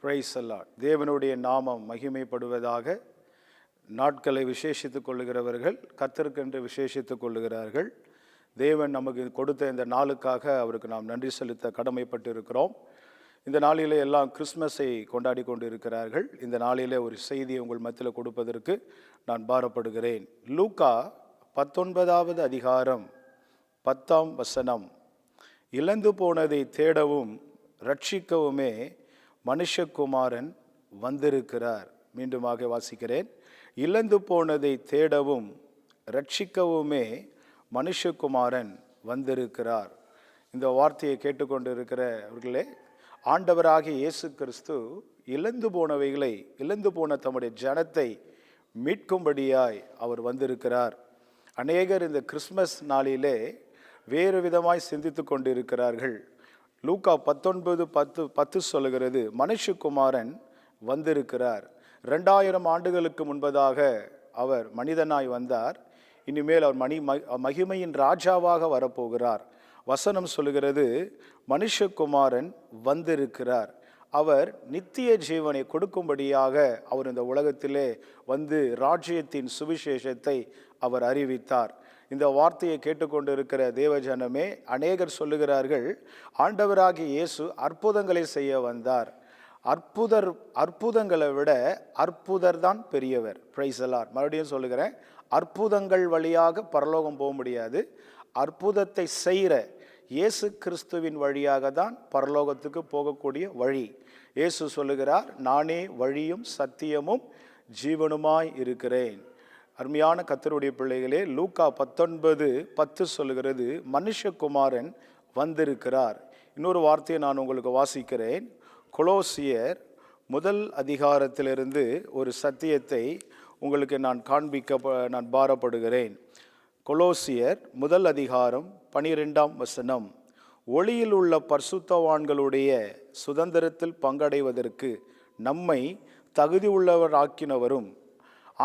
Price allot. தேவனுடைய நாமம் மகிமைப்படுவதாக. நாட்களை விசேஷித்துக் கொள்ளுகிறவர்கள் கர்த்தருக்கென்று விசேஷித்துக் கொள்ளுகிறார்கள். தேவன் நமக்கு கொடுத்த இந்த நாளுக்காக அவருக்கு நாம் நன்றி செலுத்த கடமைப்பட்டு இருக்கிறோம். இந்த நாளிலே எல்லாம் கிறிஸ்மஸை கொண்டாடி கொண்டு இருக்கிறார்கள். இந்த நாளிலே ஒரு செய்தியை உங்கள் மத்தியில் கொடுப்பதற்கு நான் பாரப்படுகிறேன். லூக்கா 19வது அதிகாரம் 10ஆம் வசனம். இழந்து போனதை தேடவும் ரட்சிக்கவுமே மனுஷகுமாரன் வந்திருக்கிறார். மீண்டுமாக வாசிக்கிறேன். இழந்து போனதை தேடவும் ரட்சிக்கவுமே மனுஷகுமாரன் வந்திருக்கிறார். இந்த வார்த்தையை கேட்டுக்கொண்டு இருக்கிறவர்களே, ஆண்டவராகிய இயேசு கிறிஸ்து இழந்து போனவைகளை, இழந்து போன தம்முடைய ஜனத்தை மீட்கும்படியாய் அவர் வந்திருக்கிறார். அநேகர் இந்த கிறிஸ்மஸ் நாளிலே வேறு விதமாய் சிந்தித்து கொண்டு இருக்கிறார்கள். லூக்கா 19:10 சொல்லுகிறது, மனுஷகுமாரன் வந்திருக்கிறார். 2000 ஆண்டுகளுக்கு முன்பதாக அவர் மனிதனாய் வந்தார். இனிமேல் அவர் மகிமையின் ராஜாவாக வரப்போகிறார். வசனம் சொல்லுகிறது, மனுஷகுமாரன் வந்திருக்கிறார். அவர் நித்திய ஜீவனை கொடுக்கும்படியாக அவர் இந்த உலகத்திலே வந்து ராஜ்யத்தின் சுவிசேஷத்தை அவர் அறிவித்தார். இந்த வார்த்தையை கேட்டுக்கொண்டு இருக்கிற தேவஜனமே, அநேகர் சொல்லுகிறார்கள், ஆண்டவராகிய இயேசு அற்புதங்களை செய்ய வந்தார். அற்புதங்களை விட அற்புதர் தான் பெரியவர். பிரைஸ் அல்லாஹ். மறுபடியும் சொல்லுகிறேன், அற்புதங்கள் வழியாக பரலோகம் போக முடியாது. அற்புதத்தை செய்கிற இயேசு கிறிஸ்துவின் வழியாக தான் பரலோகத்துக்கு போகக்கூடிய வழி. இயேசு சொல்லுகிறார், நானே வழியும் சத்தியமும் ஜீவனுமாய் இருக்கிறேன். அருமையான கர்த்தருடைய பிள்ளைகளே, லூக்கா 19:10 சொல்லுகிறது, மனுஷகுமாரன் வந்திருக்கிறார். இன்னொரு வார்த்தையை நான் உங்களுக்கு வாசிக்கிறேன். கொலோசியர் 1 அதிகாரத்திலிருந்து ஒரு சத்தியத்தை உங்களுக்கு நான் நான் பாரப்படுகிறேன். கொலோசியர் 1 அதிகாரம் 12ஆம் வசனம். ஒளியில் உள்ள பரிசுத்தவான்களுடைய சுதந்திரத்தில் பங்கடைவதற்கு நம்மை தகுதி உள்ளவராக்கினவரும்,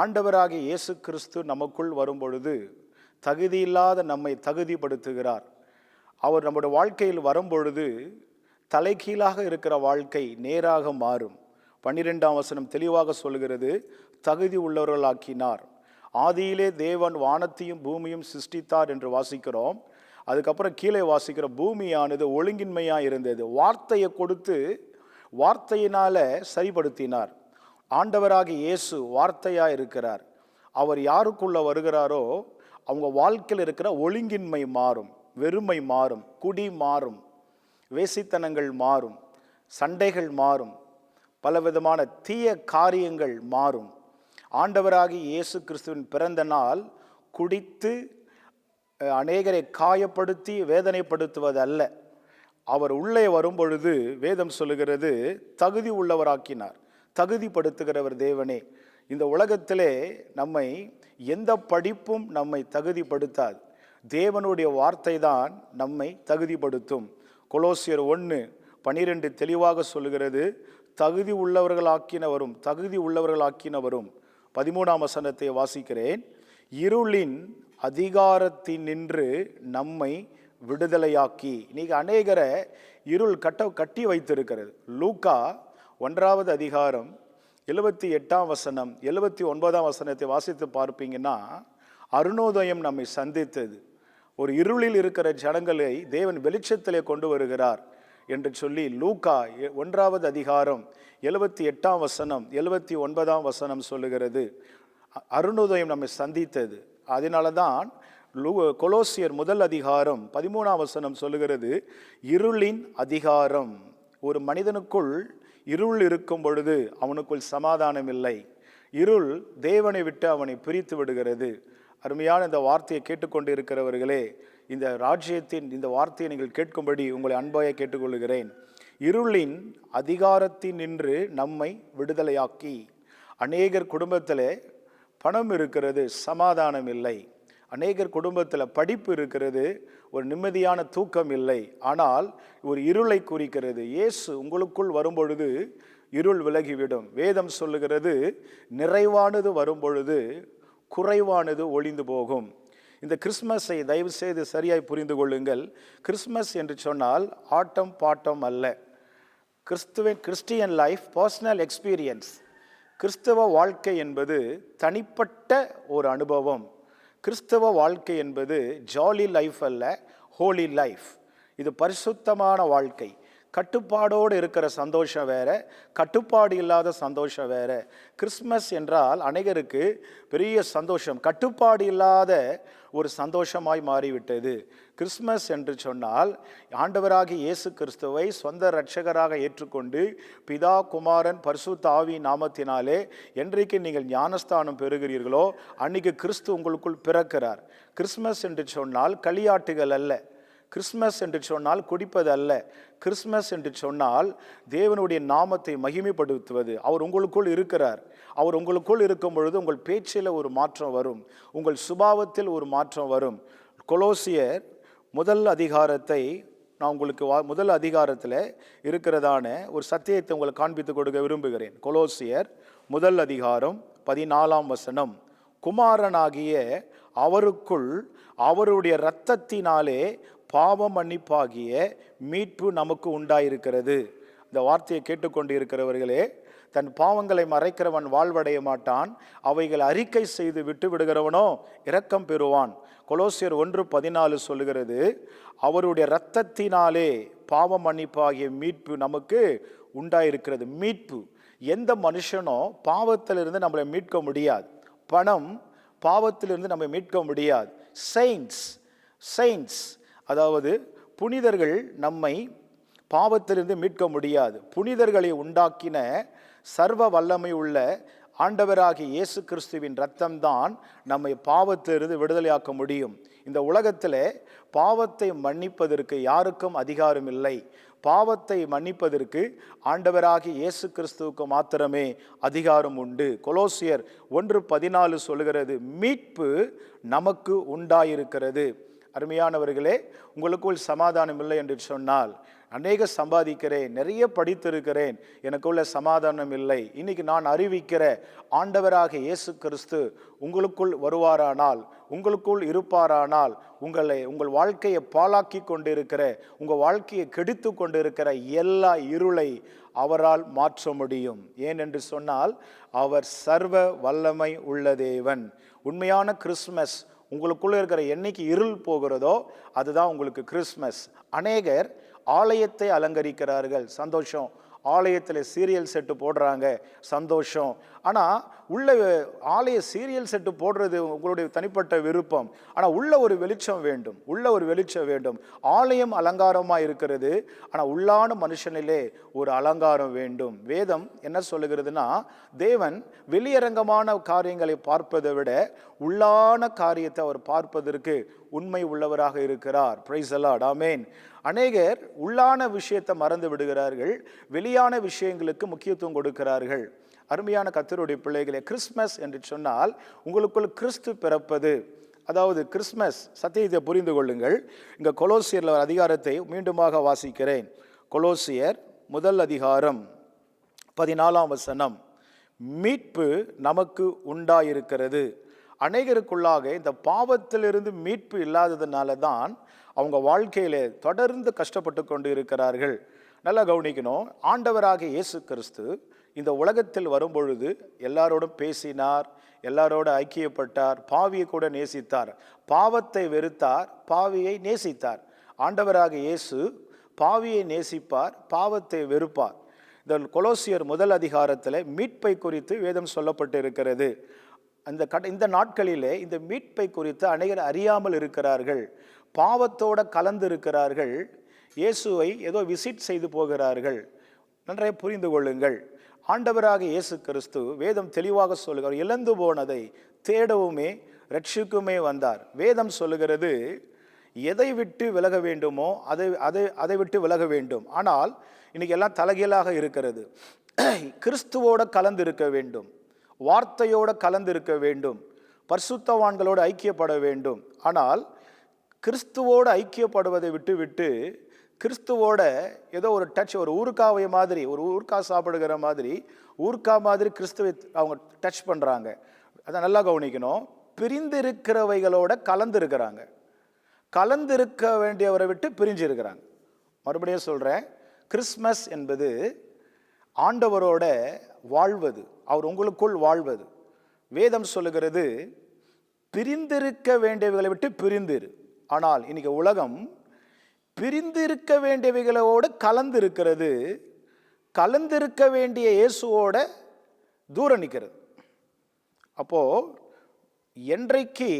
ஆண்டவராகிய இயேசு கிறிஸ்து நமக்குள் வரும்பொழுது தகுதியில்லாத நம்மை தகுதிப்படுத்துகிறார். அவர் நம்முடைய வாழ்க்கையில் வரும்பொழுது தலைகீழாக இருக்கிற வாழ்க்கை நேராக மாறும். 12ஆம் வசனம் தெளிவாக சொல்கிறது, தகுதி உள்ளவர்களாக்கினார். ஆதியிலே தேவன் வானத்தையும் பூமியும் சிருஷ்டித்தார் என்று வாசிக்கிறோம். அதுக்கப்புறம் கீழே வாசிக்கிற, பூமியானது ஒழுங்கின்மையாக இருந்தது. வார்த்தையை கொடுத்து வார்த்தையினால சரிப்படுத்தினார். ஆண்டவராகிய இயேசு வார்த்தையாக இருக்கிறார். அவர் யாருக்குள்ள வருகிறாரோ அவங்க வாழ்க்கையில் இருக்கிற ஒழுங்கின்மை மாறும், வெறுமை மாறும், குடி மாறும், வேசித்தனங்கள் மாறும், சண்டைகள் மாறும், பலவிதமான தீய காரியங்கள் மாறும். ஆண்டவராகிய இயேசு கிறிஸ்துவின் பிறந்த நாள் குடித்து அநேகரை காயப்படுத்தி வேதனைப்படுத்துவது அல்ல. அவர் உள்ளே வரும்பொழுது வேதம் சொல்லுகிறது, தகுதி உள்ளவராக்கினார். தகுதிப்படுத்துகிறவர் தேவனே. இந்த உலகத்திலே நம்மை எந்த படிப்பும் நம்மை தகுதிப்படுத்தாது. தேவனுடைய வார்த்தை தான் நம்மை தகுதிப்படுத்தும். கொலோசியர் 1:12 தெளிவாக சொல்லுகிறது, தகுதி உள்ளவர்களாக்கினவரும் 13ஆம் வசனத்தை வாசிக்கிறேன். இருளின் அதிகாரத்தினின்று நம்மை விடுதலையாக்கி. இன்னைக்கு அநேகரை இருள் கட்டி வைத்திருக்கிறது. லூக்கா 1வது அதிகாரம் 78ஆம் வசனம் 79ஆம் வசனத்தை வாசித்து பார்ப்பீங்கன்னா, அருணோதயம் நம்மை சந்தித்தது. ஒரு இருளில் இருக்கிற ஜனங்களை தேவன் வெளிச்சத்திலே கொண்டு வருகிறார் என்று சொல்லி லூக்கா 1வது அதிகாரம் 78ஆம் வசனம் 79ஆம் வசனம் சொல்லுகிறது, அருணோதயம் நம்மை சந்தித்தது. அதனால தான் கொலோசியர் 1 அதிகாரம் 13ஆம் வசனம் சொல்லுகிறது, இருளின் அதிகாரம். ஒரு மனிதனுக்குள் இருள் இருக்கும் பொழுது அவனுக்குள் சமாதானம் இல்லை. இருள் தேவனை விட்டு அவனை பிரித்து விடுகிறது. அருமையான இந்த வார்த்தையை கேட்டுக்கொண்டு இருக்கிறவர்களே, இந்த ராஜ்யத்தின் இந்த வார்த்தையை நீங்கள் கேட்கும்படி உங்களை அன்பாக கேட்டுக்கொள்கிறேன். இருளின் அதிகாரத்தினின்று நம்மை விடுதலையாக்கி. அநேகர் குடும்பத்தில் பணம் இருக்கிறது, சமாதானம் இல்லை. அநேகர் குடும்பத்தில் படிப்பு இருக்கிறது, ஒரு நிம்மதியான தூக்கம் இல்லை. ஆனால் ஒரு இருளை குறிக்கிறது. இயேசு உங்களுக்குள் வரும்பொழுது இருள் விலகிவிடும். வேதம் சொல்லுகிறது, நிறைவானது வரும்பொழுது குறைவானது ஒளிந்து போகும். இந்த கிறிஸ்மஸை தயவு செய்து சரியாய் புரிந்து கொள்ளுங்கள். கிறிஸ்மஸ் என்று சொன்னால் ஆட்டம் பாட்டம் அல்ல. Christian life personal experience. கிறிஸ்தவ வாழ்க்கை என்பது தனிப்பட்ட ஒரு அனுபவம். கிறிஸ்தவ வாழ்க்கை என்பது ஜாலி லைஃப் அல்ல, ஹோலி லைஃப். இது பரிசுத்தமான வாழ்க்கை. கட்டுப்பாடோடு இருக்கிற சந்தோஷம் வேற, கட்டுப்பாடு இல்லாத சந்தோஷம் வேற. கிறிஸ்மஸ் என்றால் அநேகருக்கு பெரிய சந்தோஷம், கட்டுப்பாடு இல்லாத ஒரு சந்தோஷமாய் மாறிவிட்டது. கிறிஸ்மஸ் என்று சொன்னால் ஆண்டவராகிய இயேசு கிறிஸ்துவை சொந்த இரட்சகராக ஏற்றுக்கொண்டு பிதா குமாரன் பரிசுத்த ஆவி நாமத்தினாலே என்றைக்கு நீங்கள் ஞானஸ்தானம் பெறுகிறீர்களோ அன்னைக்கு கிறிஸ்து உங்களுக்குள் பிறக்கிறார். கிறிஸ்மஸ் என்று சொன்னால் களியாட்டுகள் அல்ல. கிறிஸ்மஸ் என்று சொன்னால் குடிப்பது அல்ல. கிறிஸ்மஸ் என்று சொன்னால் தேவனுடைய நாமத்தை மகிமைப்படுத்துவது. அவர் உங்களுக்குள் இருக்கிறார். அவர் உங்களுக்குள் இருக்கும் பொழுது உங்கள் பேச்சில் ஒரு மாற்றம் வரும், உங்கள் சுபாவத்தில் ஒரு மாற்றம் வரும். கொலோசியர் முதல் அதிகாரத்தை நான் உங்களுக்கு முதல் அதிகாரத்தில் இருக்கிறதான ஒரு சத்தியத்தை உங்களுக்கு காண்பித்து கொடுக்க விரும்புகிறேன். கொலோசியர் முதல் அதிகாரம் 14ஆம் வசனம். குமாரனாகிய அவருக்குள் அவருடைய இரத்தத்தினாலே பாவ மன்னிப்பாகிய மீட்பு நமக்கு உண்டாயிருக்கிறது. இந்த வார்த்தையை கேட்டுக்கொண்டு இருக்கிறவர்களே, தன் பாவங்களை மறைக்கிறவன் வாழ்வடைய மாட்டான், அவைகள் அறிக்கை செய்து விட்டு விடுகிறவனோ இரக்கம் பெறுவான். கொலோசியர் 1:14 சொல்லுகிறது, அவருடைய இரத்தத்தினாலே பாவ மன்னிப்பாகிய மீட்பு நமக்கு உண்டாயிருக்கிறது. மீட்பு. எந்த மனுஷனோ பாவத்திலிருந்து நம்மளை மீட்க முடியாது. பணம் பாவத்திலிருந்து நம்ம மீட்க முடியாது. செயின்ட்ஸ் அதாவது புனிதர்கள் நம்மை பாவத்திலிருந்து மீட்க முடியாது. புனிதர்களை உண்டாக்கின சர்வ வல்லமை உள்ள ஆண்டவராகிய இயேசு கிறிஸ்துவின் இரத்தம்தான் நம்மை பாவத்திலிருந்து விடுதலையாக்க முடியும். இந்த உலகத்தில் பாவத்தை மன்னிப்பதற்கு யாருக்கும் அதிகாரம் இல்லை. பாவத்தை மன்னிப்பதற்கு ஆண்டவராகிய இயேசு கிறிஸ்துவுக்கு மாத்திரமே அதிகாரம் உண்டு. கொலோசியர் 1:14 சொல்கிறது, மீட்பு நமக்கு உண்டாயிருக்கிறது. அருமையானவர்களே, உங்களுக்குள் சமாதானம் இல்லை என்று சொன்னால், அநேக சம்பாதிக்கிறேன், நிறைய படித்திருக்கிறேன், எனக்குள்ள சமாதானம் இல்லை. இன்னைக்கு நான் அறிவிக்கிற ஆண்டவராக இயேசு கிறிஸ்து உங்களுக்குள் வருவாரானால், உங்களுக்குள் இருப்பாரானால், உங்கள் வாழ்க்கையை பாழாக்கி கொண்டிருக்கிற, உங்கள் வாழ்க்கையை கெடுத்து கொண்டிருக்கிற எல்லா இருளை அவரால் மாற்ற முடியும். ஏனென்று சொன்னால் அவர் சர்வ வல்லமை உள்ள தேவன். உண்மையான கிறிஸ்மஸ் உங்களுக்குள்ள இருக்கிற என்னைக்கு இருள் போகிறதோ அதுதான் உங்களுக்கு கிறிஸ்மஸ். அநேகர் ஆலயத்தை அலங்கரிக்கிறார்கள், சந்தோஷம். ஆலயத்தில் சீரியல் செட்டு போடுறாங்க, சந்தோஷம். ஆனால் உள்ள ஆலய சீரியல் செட்டு போடுறது உங்களுடைய தனிப்பட்ட விருப்பம். ஆனால் உள்ள ஒரு வெளிச்சம் வேண்டும், உள்ள ஒரு வெளிச்சம் வேண்டும். ஆலயம் அலங்காரமாக இருக்கிறது, ஆனால் உள்ளான மனுஷனிலே ஒரு அலங்காரம் வேண்டும். வேதம் என்ன சொல்லுகிறதுனா, தேவன் வெளியரங்கமான காரியங்களை பார்ப்பதை விட உள்ளான காரியத்தை அவர் பார்ப்பதற்கு உண்மை உள்ளவராக இருக்கிறார். Praise the Lord, amen. அநேகர் உள்ளான விஷயத்தை மறந்து விடுகிறார்கள், வெளியான விஷயங்களுக்கு முக்கியத்துவம் கொடுக்கிறார்கள். அருமையான கர்த்தருடைய பிள்ளைகளே, கிறிஸ்மஸ் என்று சொன்னால் உங்களுக்குள் கிறிஸ்து பிறப்பது. அதாவது கிறிஸ்மஸ் சத்தியத்தை புரிந்து கொள்ளுங்கள். இங்கே கொலோசியர் அதிகாரத்தை மீண்டுமாக வாசிக்கிறேன். கொலோசியர் முதல் அதிகாரம் 14ஆம் வசனம். மீட்பு நமக்கு உண்டாயிருக்கிறது. அநேகருக்குள்ளாக இந்த பாவத்திலிருந்து மீட்பு இல்லாததுனால தான் அவங்க வாழ்க்கையில தொடர்ந்து கஷ்டப்பட்டு கொண்டு இருக்கிறார்கள். நல்லா கவனிக்கணும். ஆண்டவராக இயேசு கிறிஸ்து இந்த உலகத்தில் வரும்பொழுது எல்லாரோடும் பேசினார், எல்லாரோட ஐக்கியப்பட்டார், பாவியை கூட நேசித்தார். பாவத்தை வெறுத்தார், பாவியை நேசித்தார். ஆண்டவராக இயேசு பாவியை நேசிப்பார், பாவத்தை வெறுப்பார். இந்த கொலோசியர் முதல் அதிகாரத்தில் மீட்பை குறித்து வேதம் சொல்லப்பட்டு இருக்கிறது. இந்த நாட்களிலே இந்த மீட்பை குறித்து அநேகர் அறியாமல் இருக்கிறார்கள், பாவத்தோட கலந்து இருக்கிறார்கள், இயேசுவை ஏதோ விசிட் செய்து போகிறார்கள். நன்றாக புரிந்து கொள்ளுங்கள். ஆண்டவராக இயேசு கிறிஸ்து வேதம் தெளிவாக சொல்லுகிறார், இழந்து போனதை தேடவுமே ரட்சிக்குமே வந்தார். வேதம் சொல்லுகிறது, எதை விட்டு விலக வேண்டுமோ அதை விட்டு விலக வேண்டும். ஆனால் இன்னைக்கு எல்லாம் தலைகீழாக இருக்கிறது. கிறிஸ்துவோட கலந்து இருக்க வேண்டும், வார்த்தையோட கலந்து இருக்க வேண்டும், பரிசுத்தவான்களோடு ஐக்கியப்பட வேண்டும். ஆனால் கிறிஸ்துவோடு ஐக்கியப்படுவதை விட்டு விட்டு கிறிஸ்துவோட ஏதோ ஒரு டச், ஒரு ஊர்க்காவை மாதிரி, ஒரு ஊர்க்கா சாப்பிடுகிற மாதிரி, ஊர்க்கா மாதிரி கிறிஸ்துவை அவங்க டச் பண்ணுறாங்க. அதை நல்லா கவனிக்கணும். பிரிந்திருக்கிறவைகளோட கலந்து இருக்க வேண்டியவரை விட்டு பிரிஞ்சு இருக்கிறாங்க. மறுபடியும் சொல்கிறேன், கிறிஸ்மஸ் என்பது ஆண்டவரோட வாழ்வது, அவர் உங்களுக்குள் வாழ்வது. வேதம் சொல்லுகிறது, பிரிந்திருக்க வேண்டியவைகளை விட்டு பிரிந்திரு. ஆனால் இன்னைக்கு உலகம் பிரிந்திருக்க வேண்டியவைகளோடு கலந்திருக்கிறது, கலந்திருக்க வேண்டிய இயேசுவோட தூரம் நிற்கிறது. அப்போ என்றைக்கு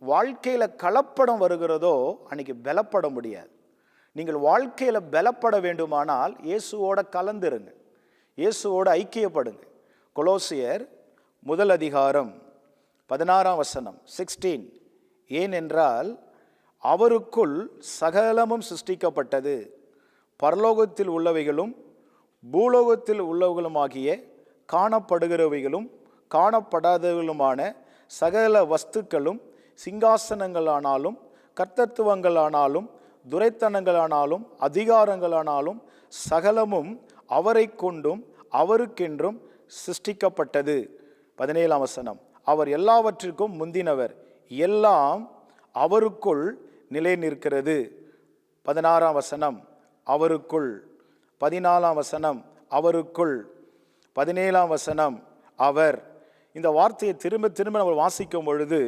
வாழ்க்கையில் கலப்படம் வருகிறதோ அன்னைக்கு பலப்பட முடியாது. நீங்கள் வாழ்க்கையில் பலப்பட வேண்டுமானால் இயேசுவோட கலந்துருங்க, இயேசுவோட ஐக்கியப்படுங்க. கொலோசியர் 1:16 16. ஏனென்றால் அவருக்குள் சகலமும் சிருஷ்டிக்கப்பட்டது, பரலோகத்தில் உள்ளவைகளும் பூலோகத்தில் உள்ளவைகளுமாகிய காணப்படுகிறவைகளும் காணப்படாதவைகளுமான சகல வஸ்துக்களும், சிங்காசனங்களானாலும் கர்த்தத்துவங்களானாலும் துரைத்தனங்களானாலும் அதிகாரங்களானாலும் சகலமும் அவரை கொண்டும் அவருக்கென்றும் சிருஷ்டிக்கப்பட்டது. 17 அவர் எல்லாவற்றிற்கும் முந்தினவர், எல்லாம் அவருக்குள் நிலை நிற்கிறது. 16 அவருக்குள். 14 அவருக்குள். 17 அவர். இந்த வார்த்தையை திரும்ப திரும்ப நம்ம வாசிக்கும் பொழுது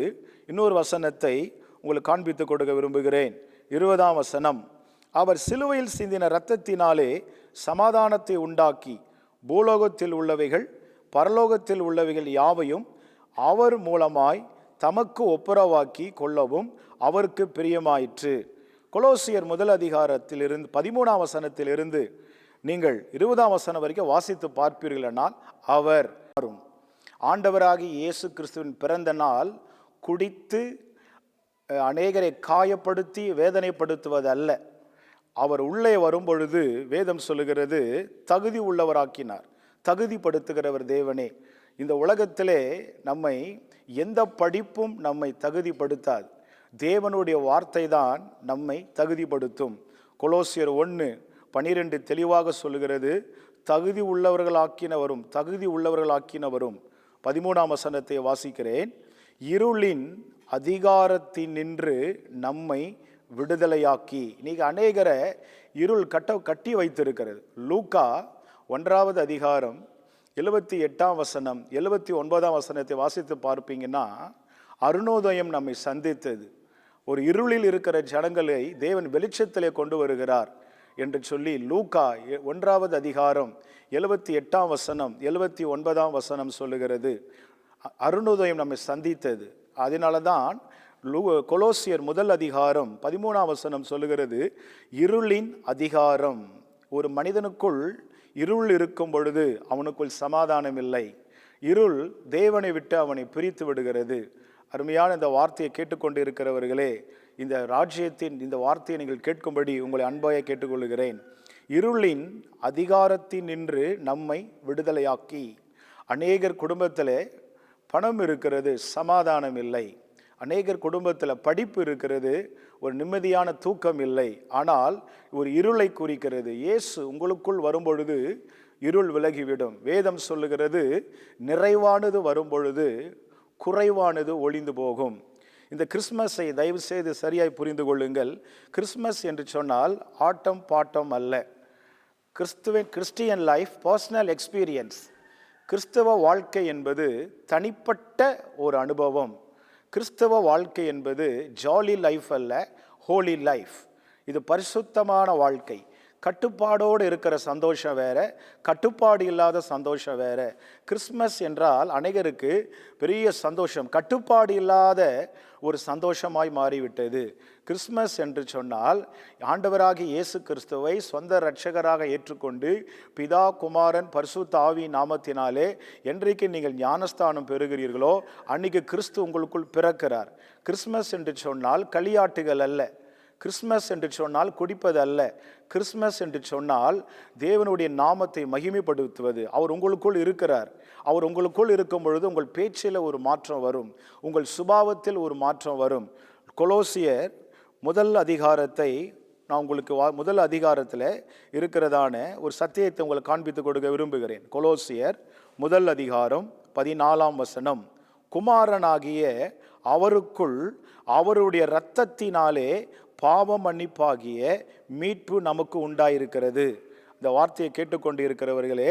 இன்னொரு வசனத்தை உங்களுக்கு காண்பித்து கொடுக்க விரும்புகிறேன். 20 அவர் சிலுவையில் சிந்தின இரத்தத்தினாலே சமாதானத்தை உண்டாக்கி பூலோகத்தில் உள்ளவைகள் பரலோகத்தில் உள்ளவைகள் யாவையும் அவர் மூலமாய் தமக்கு ஒப்புரவாக்கி கொள்ளவும் அவருக்கு பிரியமாயிற்று. கொலோசியர் 1:13 13 நீங்கள் 20 வரைக்கும் வாசித்து பார்ப்பீர்கள் என்றால், அவர் ஆண்டவராகி இயேசு கிறிஸ்துவின் பிறந்த நாள் குடித்து அநேகரை காயப்படுத்தி வேதனைப்படுத்துவது அல்ல. அவர் உள்ளே வரும்பொழுது வேதம் சொல்லுகிறது, தகுதி உள்ளவராக்கினார். தகுதிப்படுத்துகிறவர் தேவனே. இந்த உலகத்திலே நம்மை எந்த படிப்பும் நம்மை தகுதிப்படுத்தாது, தேவனுடைய வார்த்தை தான் நம்மை தகுதிப்படுத்தும். கொலோசியர் 1:12 தெளிவாக சொல்லுகிறது, தகுதி உள்ளவர்களாக்கினவரும் தகுதி உள்ளவர்களாக்கினவரும். 13 வாசிக்கிறேன். இருளின் அதிகாரத்தினின்று நம்மை விடுதலையாக்கி. இன்னைக்கு அநேகரை இருள் கட்டி வைத்திருக்கிறது. லூக்கா 1:78 79 வாசித்து பார்ப்பீங்கன்னா, அருணோதயம் நம்மை சந்தித்தது. ஒரு இருளில் இருக்கிற ஜனங்களை தேவன் வெளிச்சத்திலே கொண்டு வருகிறார் என்று சொல்லி லூக்கா 1:78 79 சொல்லுகிறது. அருணோதயம் நம்மை சந்தித்தது. அதனால தான் கொலோசியர் 1:13 சொல்லுகிறது, இருளின் அதிகாரம். ஒரு மனிதனுக்குள் இருள் இருக்கும் பொழுது அவனுக்குள் சமாதானம் இல்லை. இருள் தேவனை விட்டு அவனை பிரித்து விடுகிறது. அருமையான இந்த வார்த்தையை கேட்டுக்கொண்டு இருக்கிறவர்களே, இந்த ராஜ்யத்தின் இந்த வார்த்தையை நீங்கள் கேட்கும்படி உங்களை அன்பாக கேட்டுக்கொள்கிறேன். இருளின் அதிகாரத்தினின்று நம்மை விடுதலையாக்கி. அநேகர் குடும்பத்தில் பணம் இருக்கிறது, சமாதானம் இல்லை. அநேகர் குடும்பத்தில் படிப்பு இருக்கிறது, ஒரு நிம்மதியான தூக்கம் இல்லை. ஆனால் ஒரு இருளை குறிக்கிறது. இயேசு உங்களுக்குள் வரும்பொழுது இருள் விலகிவிடும். வேதம் சொல்லுகிறது, நிறைவானது வரும்பொழுது குறைவானது ஒளிந்து போகும். இந்த கிறிஸ்மஸை தயவு செய்து சரியாய் புரிந்து கொள்ளுங்கள். கிறிஸ்மஸ் என்று சொன்னால் ஆட்டம் பாட்டம் அல்ல. Christian life personal experience. கிறிஸ்தவ வாழ்க்கை என்பது தனிப்பட்ட ஒரு அனுபவம். கிறிஸ்தவ வாழ்க்கை என்பது ஜாலி லைஃப் அல்ல, ஹோலி லைஃப். இது பரிசுத்தமான வாழ்க்கை. கட்டுப்பாடோடு இருக்கிற சந்தோஷம் வேற, கட்டுப்பாடு இல்லாத சந்தோஷம் வேற. கிறிஸ்மஸ் என்றால் அநேகருக்கு பெரிய சந்தோஷம், கட்டுப்பாடு இல்லாத ஒரு சந்தோஷமாய் மாறிவிட்டது. கிறிஸ்மஸ் என்று சொன்னால் ஆண்டவராகிய இயேசு கிறிஸ்துவை சொந்த இரட்சகராக ஏற்றுக்கொண்டு பிதா குமாரன் பரிசுத்த ஆவி நாமத்தினாலே என்றைக்கு நீங்கள் ஞானஸ்தானம் பெறுகிறீர்களோ அன்னைக்கு கிறிஸ்து உங்களுக்குள் பிறக்கிறார். கிறிஸ்மஸ் என்று சொன்னால் களியாட்டுகள் அல்ல. கிறிஸ்மஸ் என்று சொன்னால் குடிப்பது அல்ல. கிறிஸ்மஸ் என்று சொன்னால் தேவனுடைய நாமத்தை மகிமைப்படுத்துவது. அவர் உங்களுக்குள் இருக்கிறார். அவர் உங்களுக்குள் இருக்கும் பொழுது உங்கள் பேச்சில் ஒரு மாற்றம் வரும், உங்கள் சுபாவத்தில் ஒரு மாற்றம் வரும். கொலோசியர் 1 நான் உங்களுக்கு 1 இருக்கிறதான ஒரு சத்தியத்தை உங்களுக்கு காண்பித்து கொடுக்க விரும்புகிறேன். கொலோசியர் 1:14 குமாரனாகிய அவருக்குள் அவருடைய இரத்தத்தினாலே பாவ மன்னிப்பாகிய மீட்பு நமக்கு உண்டாயிருக்கிறது. இந்த வார்த்தையை கேட்டுக்கொண்டு இருக்கிறவர்களே,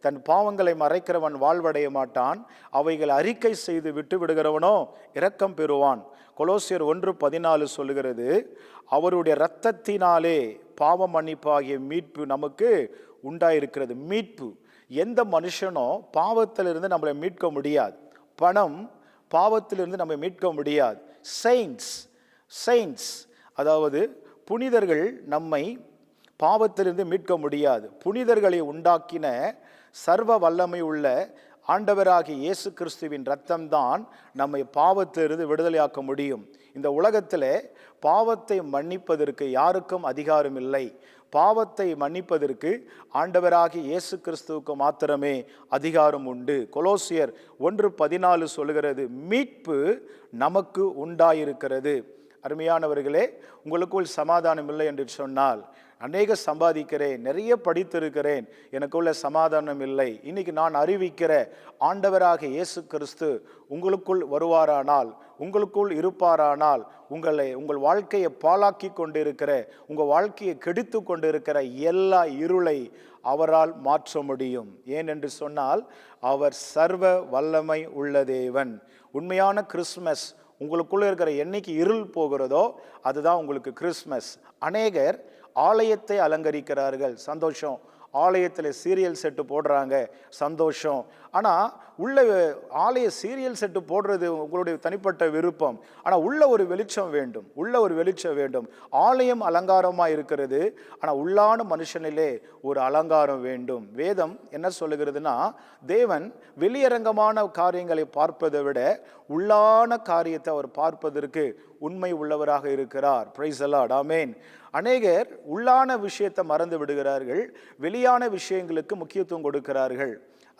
தன் பாவங்களை மறைக்கிறவன் வாழ்வடைய மாட்டான், அவைகள் அறிக்கை செய்து விட்டு விடுகிறவனோ இரக்கம் பெறுவான். கொலோசியர் 1:14 சொல்லுகிறது, அவருடைய இரத்தத்தினாலே பாவ மன்னிப்பாகிய மீட்பு நமக்கு உண்டாயிருக்கிறது. மீட்பு. எந்த மனுஷனோ பாவத்திலிருந்து நம்மளை மீட்க முடியாது. பணம் பாவத்திலிருந்து நம்மை மீட்க முடியாது. செயின்ட்ஸ் அதாவது புனிதர்கள் நம்மை பாவத்திலிருந்து மீட்க முடியாது. புனிதர்களை உண்டாக்கின சர்வ வல்லமை உள்ள ஆண்டவராகிய இயேசு கிறிஸ்துவின் இரத்தம்தான் நம்மை பாவத்திலிருந்து விடுதலையாக்க முடியும். இந்த உலகத்தில் பாவத்தை மன்னிப்பதற்கு யாருக்கும் அதிகாரம் இல்லை. பாவத்தை மன்னிப்பதற்கு ஆண்டவராகிய இயேசு கிறிஸ்துவுக்கு மாத்திரமே அதிகாரம் உண்டு. கொலோசியர் 1:14 சொல்லுகிறது, மீட்பு நமக்கு உண்டாயிருக்கிறது. அருமையானவர்களே, உங்களுக்குள் சமாதானம் இல்லை என்று சொன்னால், அநேக சம்பாதிக்கிறேன், நிறைய படித்திருக்கிறேன், எனக்குள்ள சமாதானம் இல்லை. இன்னைக்கு நான் அறிவிக்கிற ஆண்டவராக இயேசு கிறிஸ்து உங்களுக்குள் வருவாரானால், உங்களுக்குள் இருப்பாரானால், உங்கள் வாழ்க்கையை பாழாக்கி கொண்டிருக்கிற, உங்கள் வாழ்க்கையை கெடுத்து கொண்டிருக்கிற எல்லா இருளை அவரால் மாற்ற முடியும். ஏனென்று சொன்னால், அவர் சர்வ வல்லமை உள்ள தேவன். உண்மையான கிறிஸ்மஸ் உங்களுக்குள்ள இருக்கிற என்னைக்கு இருள் போகிறதோ அதுதான் உங்களுக்கு கிறிஸ்மஸ். அநேகர் ஆலயத்தை அலங்கரிக்கிறார்கள், சந்தோஷம். ஆலயத்தில் சீரியல் செட்டு போடுறாங்க, சந்தோஷம். ஆனால் உள்ள ஆலய சீரியல் செட்டு போடுறது உங்களுடைய தனிப்பட்ட விருப்பம். ஆனால் உள்ள ஒரு வெளிச்சம் வேண்டும். ஆலயம் அலங்காரமாக இருக்கிறது, ஆனால் உள்ளான மனுஷனிலே ஒரு அலங்காரம் வேண்டும். வேதம் என்ன சொல்லுகிறதுனா, தேவன் வெளியரங்கமான காரியங்களை பார்ப்பதை விட உள்ளான காரியத்தை அவர் பார்ப்பதற்கு உண்மை உள்ளவராக இருக்கிறார். Praise the Lord. ஆமென். அநேகர் உள்ளான விஷயத்தை மறந்து விடுகிறார்கள், வெளியான விஷயங்களுக்கு முக்கியத்துவம் கொடுக்கிறார்கள்.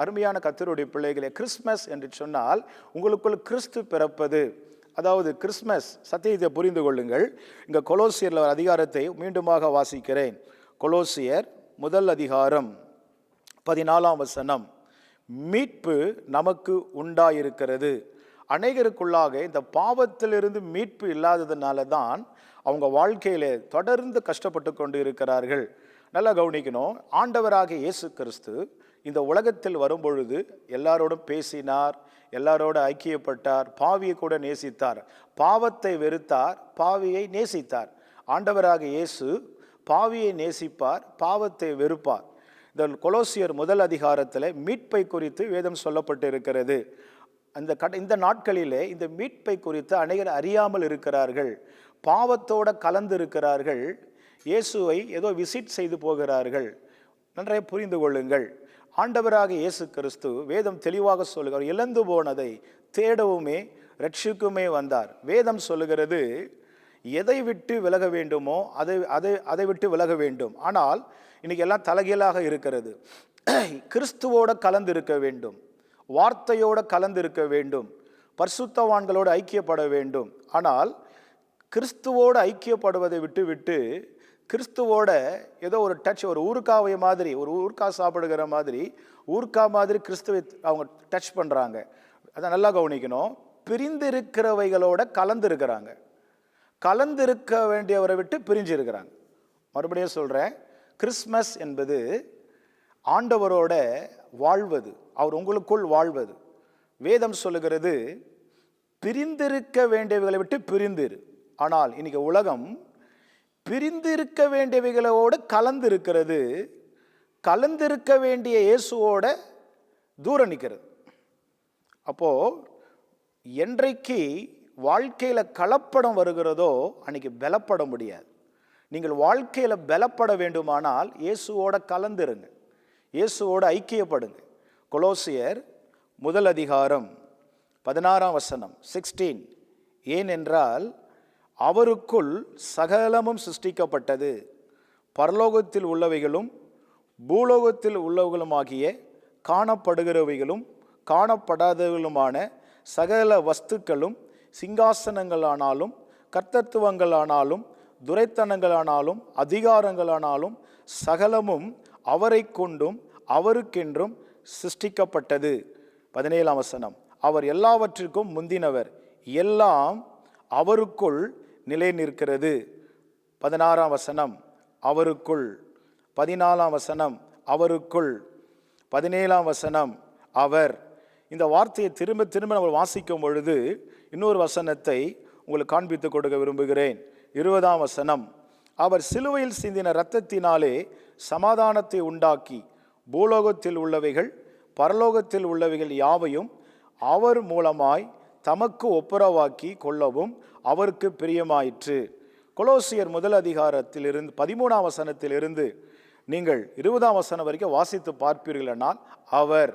அருமையான கர்த்தருடைய பிள்ளைகளே, கிறிஸ்மஸ் என்று சொன்னால் உங்களுக்குள் கிறிஸ்து பிறப்பது. அதாவது கிறிஸ்மஸ் சத்தியத்தை புரிந்து கொள்ளுங்கள். இங்கே கொலோசியர் அதிகாரத்தை மீண்டுமாக வாசிக்கிறேன். கொலோசியர் 1:14 மீட்பு நமக்கு உண்டாயிருக்கிறது. அநேகருக்குள்ளாக இந்த பாவத்திலிருந்து மீட்பு இல்லாததுனால தான் அவங்க வாழ்க்கையில தொடர்ந்து கஷ்டப்பட்டு கொண்டு இருக்கிறார்கள். நல்லா கவனிக்கணும். ஆண்டவராகிய இயேசு கிறிஸ்து இந்த உலகத்தில் வரும்பொழுது எல்லாரோடும் பேசினார், எல்லாரோட ஐக்கியப்பட்டார், பாவியை கூட நேசித்தார். பாவத்தை வெறுத்தார், பாவியை நேசித்தார். ஆண்டவராகிய இயேசு பாவியை நேசிப்பார், பாவத்தை வெறுப்பார். இந்த கொலோசியர் 1 மீட்பை குறித்து வேதம் சொல்லப்பட்டு இருக்கிறது. இந்த நாட்களிலே இந்த மீட்பை குறித்து அநேகர் அறியாமல் இருக்கிறார்கள், பாவத்தோட கலந்து இருக்கிறார்கள், இயேசுவை ஏதோ விசிட் செய்து போகிறார்கள். நன்றாக புரிந்து கொள்ளுங்கள். ஆண்டவராக இயேசு கிறிஸ்து வேதம் தெளிவாக சொல்லுகிறார், இழந்து போனதை தேடவுமே ரட்சிக்குமே வந்தார். வேதம் சொல்லுகிறது, எதை விட்டு விலக வேண்டுமோ அதை விட்டு விலக வேண்டும். ஆனால் இன்னைக்கு எல்லாம் தலைகீழாக இருக்கிறது. கிறிஸ்துவோட கலந்து இருக்க வேண்டும், வார்த்தையோட கலந்து இருக்க வேண்டும், பரிசுத்தவான்களோடு ஐக்கியப்பட வேண்டும். ஆனால் கிறிஸ்துவோடு ஐக்கியப்படுவதை விட்டு கிறிஸ்துவோட ஏதோ ஒரு டச், ஒரு ஊர்காவை மாதிரி, ஒரு ஊர்கா சாப்பிடுகிற மாதிரி, ஊர்கா மாதிரி கிறிஸ்துவை அவங்க டச் பண்ணுறாங்க. அதை நல்லா கவனிக்கணும். பிரிந்திருக்கிறவைகளோட கலந்துருக்கிறாங்க, கலந்திருக்க வேண்டியவரை விட்டு பிரிஞ்சு இருக்கிறாங்க. மறுபடியும் சொல்கிறேன், கிறிஸ்மஸ் என்பது ஆண்டவரோட வாழ்வது, அவர் உங்களுக்குள் வாழ்வது. வேதம் சொல்லுகிறது, பிரிந்திருக்க வேண்டியவைகளை விட்டு பிரிந்திரு. ஆனால் இன்னைக்கு உலகம் பிரிந்திருக்க வேண்டியவைகளோடு கலந்திருக்கிறது, கலந்திருக்க வேண்டிய இயேசுவோட தூரம் நிற்கிறது. அப்போ என்றைக்கு வாழ்க்கையில் கலப்படம் வருகிறதோ அன்னைக்கு பலப்பட முடியாது. நீங்கள் வாழ்க்கையில் பலப்பட வேண்டுமானால் இயேசுவோட கலந்துருங்க, இயேசுவோட ஐக்கியப்படுங்க. கொலோசியர் 1:16 ஏனென்றால் அவருக்குள் சகலமும் சிருஷ்டிக்கப்பட்டது, பரலோகத்தில் உள்ளவைகளும் பூலோகத்தில் உள்ளவைகளுமாகிய காணப்படுகிறவைகளும் காணப்படாதவைகளுமான சகல வஸ்துக்களும், சிங்காசனங்களானாலும் கர்த்தத்துவங்களானாலும் துரைத்தனங்களானாலும் அதிகாரங்களானாலும் சகலமும் அவரை கொண்டும் அவருக்கென்றும் சிருஷ்டிக்கப்பட்டது. 17 அவர் எல்லாவற்றிற்கும் முந்தினவர், எல்லாம் அவருக்குள் நிலை நிற்கிறது. 16 அவருக்குள். 14ஆம் வசனம் அவருக்குள், 17ஆம் வசனம் அவர். இந்த வார்த்தையை திரும்ப திரும்ப நம்ம வாசிக்கும் பொழுது இன்னொரு வசனத்தை உங்களுக்கு காண்பித்து கொடுக்க விரும்புகிறேன். 20ஆம் வசனம் அவர் சிலுவையில் சிந்தின இரத்தத்தினாலே சமாதானத்தை உண்டாக்கி பூலோகத்தில் உள்ளவைகள் பரலோகத்தில் உள்ளவைகள் யாவையும் அவர் மூலமாய் தமக்கு ஒப்புரவாக்கி கொள்ளவும் அவருக்கு பிரியமாயிற்று. கொலோசியர் 1 அதிகாரத்திலிருந்து 13ஆம் வசனத்திலிருந்து நீங்கள் 20ஆம் வசனம் வரைக்கும் வாசித்து பார்ப்பீர்கள் என்றால் அவர்